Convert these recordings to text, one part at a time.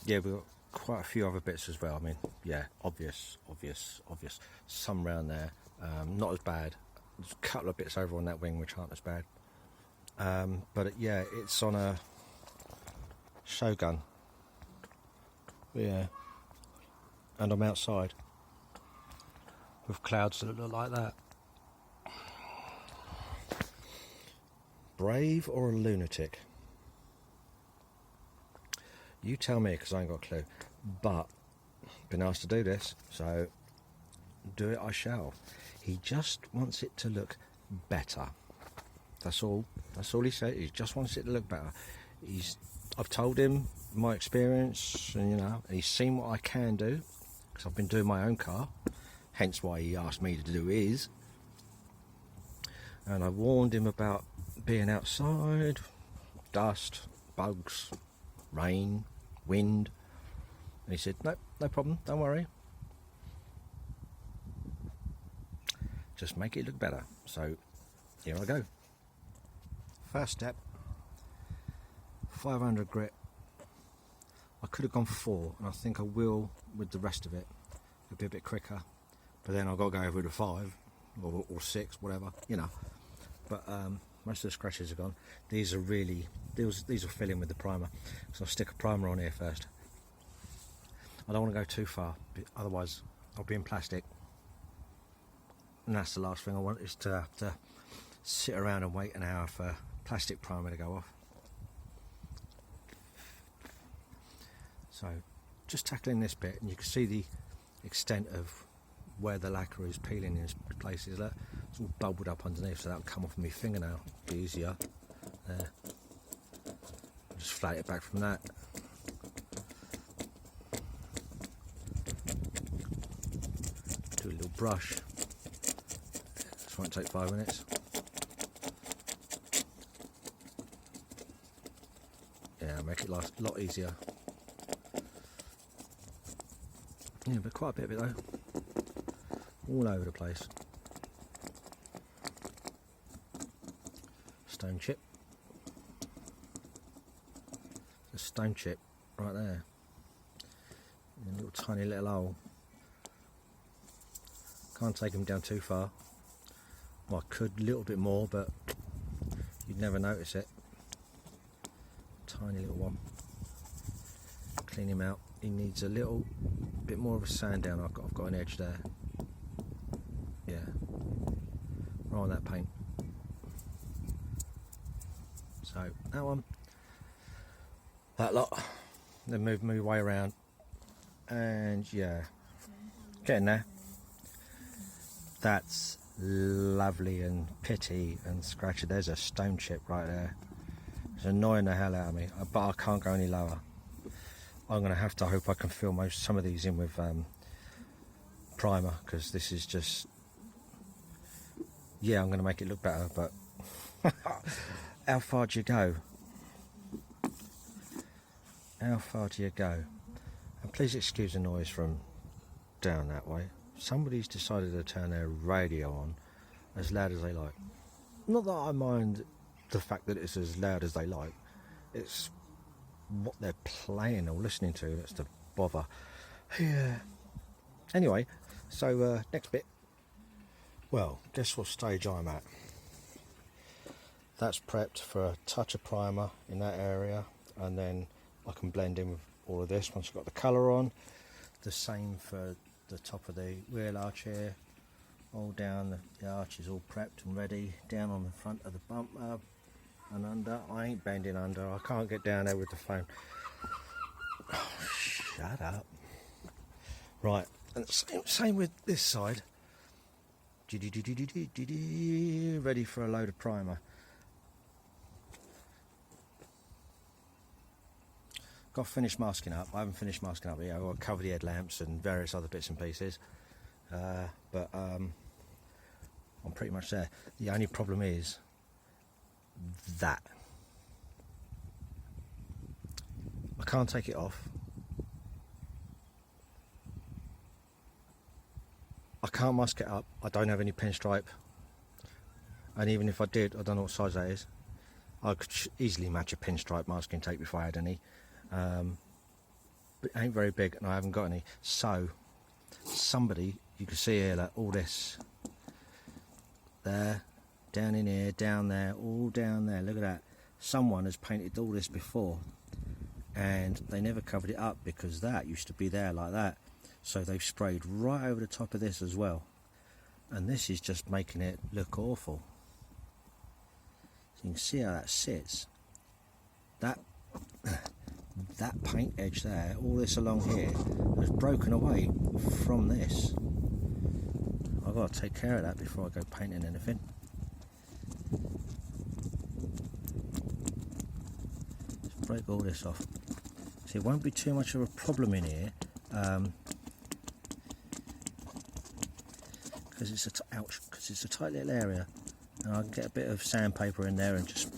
Yeah, we've got quite a few other bits as well. I mean, yeah, obvious. Some round there, not as bad. There's a couple of bits over on that wing which aren't as bad. But yeah, it's on a Shogun. Yeah, and I'm outside with clouds that look like that. Brave or a lunatic? You tell me, because I ain't got a clue. But been asked to do this, so do it I shall. He just wants it to look better. That's all. That's all he said. He just wants it to look better. I've told him my experience, and and he's seen what I can do, because I've been doing my own car. Hence why he asked me to do his. And I warned him about being outside, dust, bugs, rain, wind. And he said, "No, no problem. Don't worry. Just make it look better." So here I go. First step, 500 grit. I could have gone 4, and I think I will with the rest of it. It'll be a bit quicker, but then I've got to go over to 5 or 6, whatever, But most of the scratches are gone. These will fill in with the primer, so I'll stick a primer on here first. I don't want to go too far, otherwise I'll be in plastic, and that's the last thing I want, is to have to sit around and wait an hour for plastic primer to go off. So just tackling this bit, and you can see the extent of where the lacquer is peeling in places. Look, it's all bubbled up underneath, so that'll come off my fingernail. Be easier. There. Just flat it back from that. Do a little brush. This won't take 5 minutes. Yeah, make it last a lot easier. Yeah, but quite a bit of it though. All over the place. Stone chip. A stone chip right there. A little tiny little hole. Can't take them down too far. Well, I could a little bit more, but you'd never notice it. Tiny little one. Clean him out. He needs a little bit more of a sand down. I've got an edge there. Yeah, right on that paint. So that one, that lot. Then move my way around, and yeah, getting there. That's lovely and pitty and scratchy. There's a stone chip right there. It's annoying the hell out of me, but I can't go any lower. I'm going to have to hope I can fill some of these in with primer, because this is just, yeah, I'm going to make it look better, but how far do you go? How far do you go? And please excuse the noise from down that way. Somebody's decided to turn their radio on as loud as they like. Not that I mind the fact that it's as loud as they like. It's what they're playing or listening to that's the bother. Yeah. Anyway, so next bit. Well, guess what stage I'm at. That's prepped for a touch of primer in that area, and then I can blend in with all of this once I've got the colour on. The same for the top of the wheel arch here. All down, the arch is all prepped and ready. Down on the front of the bumper and under. I ain't bending under. I can't get down there with the phone. Oh, shut up. Right, and same with this side. Ready for a load of primer. Got to finish masking up. I haven't finished masking up yet. I've got to cover the headlamps and various other bits and pieces. But I'm pretty much there. The only problem is that I can't take it off. I can't mask it up. I don't have any pinstripe, and even if I did, I don't know what size that is. I could easily match a pinstripe masking tape if I had any. it ain't very big, and I haven't got any. So somebody, you can see here, like all this there, down in here, down there, all down there, look at that. Someone has painted all this before, and they never covered it up because that used to be there like that. So they've sprayed right over the top of this as well, and this is just making it look awful. So you can see how that sits. That paint edge there, all this along here, has broken away from this. I've got to take care of that before I go painting anything. Just break all this off. See, it won't be too much of a problem in here, because it's a tight little area, and I can get a bit of sandpaper in there and just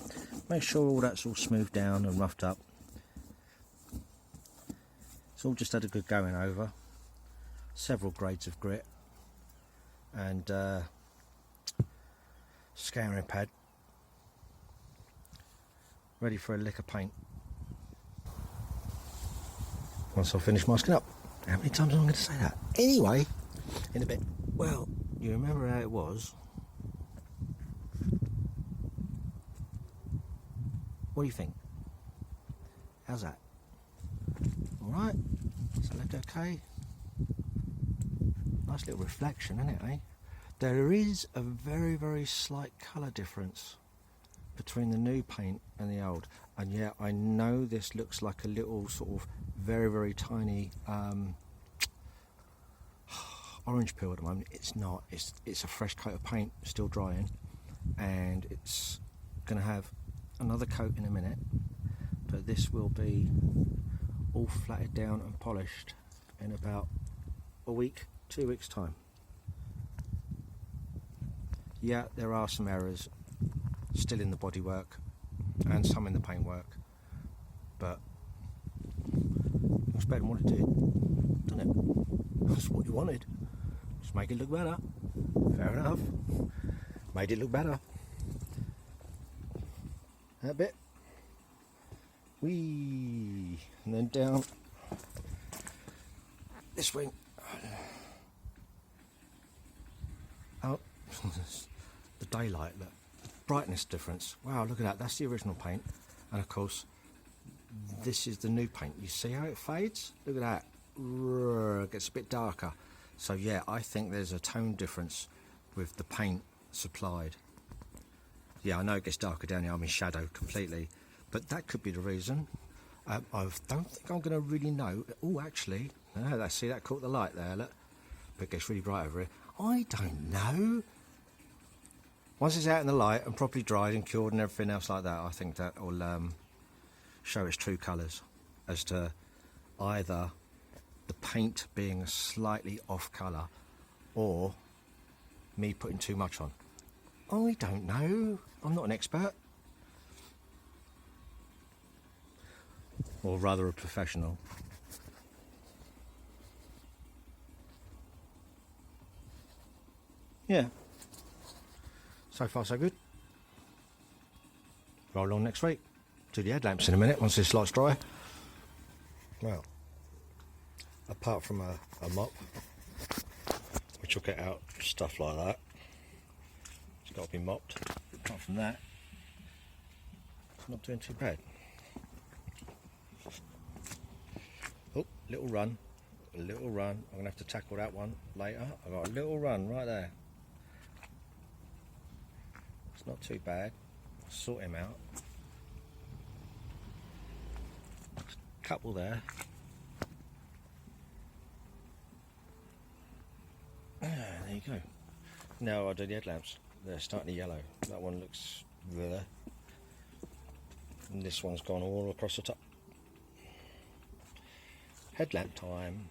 make sure all that's all smoothed down and roughed up. It's all just had a good going over, several grades of grit, and scouring pad, ready for a lick of paint once I've finished masking up. How many times am I going to say that? Anyway, in a bit. Well, you remember how it was. What do you think? How's that? Alright, does that look okay? Nice little reflection, isn't it, eh? There is a very, very slight colour difference between the new paint and the old. And yeah, I know this looks like a little sort of very, very tiny orange peel at the moment. It's not. It's a fresh coat of paint, still drying, and it's going to have another coat in a minute, but this will be all flatted down and polished in about a week, 2 weeks time. Yeah, there are some errors still in the bodywork and some in the paintwork, but it's better than what it did, doesn't it? That's what you wanted. Just make it look better. Fair enough. Made it look better. That bit. Whee! And then down this wing. Oh, the daylight, the brightness difference. Wow, look at that. That's the original paint. And of course, this is the new paint. You see how it fades? Look at that. It gets a bit darker. So yeah, I think there's a tone difference with the paint supplied. Yeah, I know it gets darker down here. I'm in shadow completely, but that could be the reason. I don't think I'm going to really know. Oh, actually, no, see, that caught the light there, look. But it gets really bright over here. I don't know. Once it's out in the light and properly dried and cured and everything else like that, I think that will show its true colours as to either the paint being slightly off colour or me putting too much on. I don't know. I'm not an expert. Or rather a professional. Yeah. So far so good. Roll on next week. Do the headlamps in a minute once this light's dry. Well, apart from a mop, which will get out stuff like that. It's got to be mopped. Apart from that, it's not doing too bad. Oh, little run. A little run. I'm going to have to tackle that one later. I've got a little run right there. It's not too bad. I'll sort him out. Couple there. There you go. Now I'll do the headlamps. They're starting to yellow. That one looks there. And this one's gone all across the top. Headlamp time.